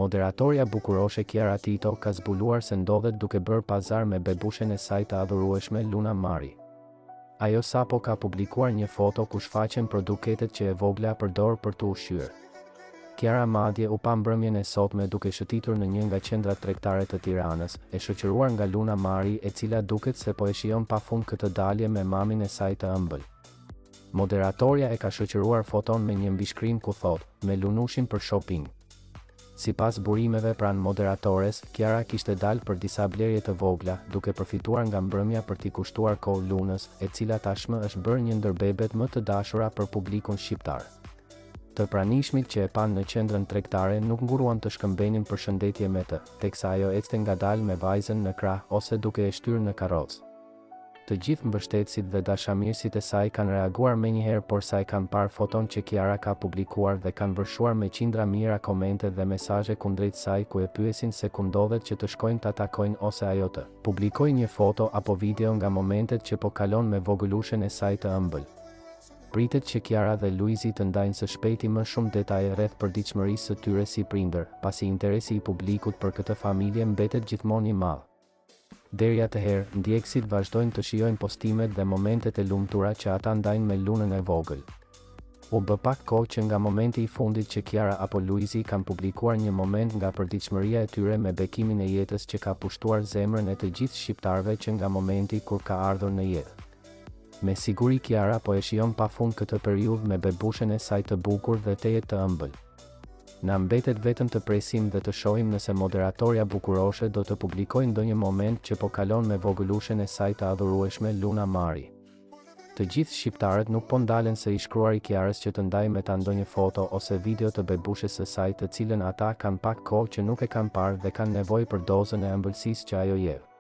Moderatoria bukuroshe Kiara Tito ka zbuluar se ndodhet duke bërë pazar me bebushen e saj të adhurueshme Luna Mari. Ajo sapo ka publikuar një foto ku shfaqen produketet që e vogla përdor për të ushqyer. Kiara madje u pa mbrëmjen e sotme duke shëtitur në një nga qendrat tregtare të Tiranës, e shoqëruar nga Luna Mari, e cila duket se po e shijon pafund këtë dalje me mamin e saj të ëmbël. Moderatoria e ka shoqëruar foton me një mbishkrim ku thotë: "Me Lunushin për shopping". Sipas burimeve pranë moderatores, Kiara kishte dalë për disa blerje të vogla, duke përfituar nga mbrëmja për t'i kushtuar kohë Lunës, e cila tashmë është bërë një ndër bebet më të dashura për publikun shqiptar. Të pranishmit që e panë në qendrën tregtare nuk nguruan të shkëmbenin përshëndetje me të, teksa ajo ecte ngadalë me vajzën në krah ose duke e shtyrë në karrocë. Të gjithë mbështetësit dhe dashamirësit e saj kanë reaguar menjëherë, por sa e kanë parë foton që Kiara ka publikuar dhe kanë vërshuar me qindra mijëra komente dhe mesazhe kundrejt saj ku e pyesin se ku ndodhet që të shkojnë ta takojnë ose ajo të publikojë një foto apo video nga momentet që po kalon me vogëlushen e saj të ëmbël. Pritet që Kiara dhe Luizi të ndajnë së shpejti më shumë detaje rreth përditshmërisë së tyre si prindër, pasi interesi i publikut për këtë familje mbetet gjithmonë i madh. Deri atëherë, ndjekësit vazhdojnë të shijojnë postimet dhe momentet e lumtura që ata ndajnë me Lunën e vogël. U bë pak kohë që nga momenti i fundit që Kiara apo Luizi kanë publikuar një moment nga përditshmëria e tyre me bekimin e jetës që ka pushtuar zemrën e të gjithë shqiptarëve që nga momenti kur ka ardhur në jetë. Me siguri Kiara po e shijon pafund këtë periudhë me bebushen e saj të bukur dhe tejet të ëmbël. Na mbetet vetëm të presim dhe të shohim nëse moderatoria bukuroshe do të publikojë ndonjë moment që po kalon me vogëlushen e saj të adhurueshme Luna Mari. Të gjithë shqiptarët nuk po ndalen se i shkruari Kiarës që të ndajë me ta ndonjë foto ose video të bebushes së saj, të cilën ata kanë pak kohë që nuk e kanë parë dhe kanë nevojë për dozën e ëmbëlsisë që ajo jep.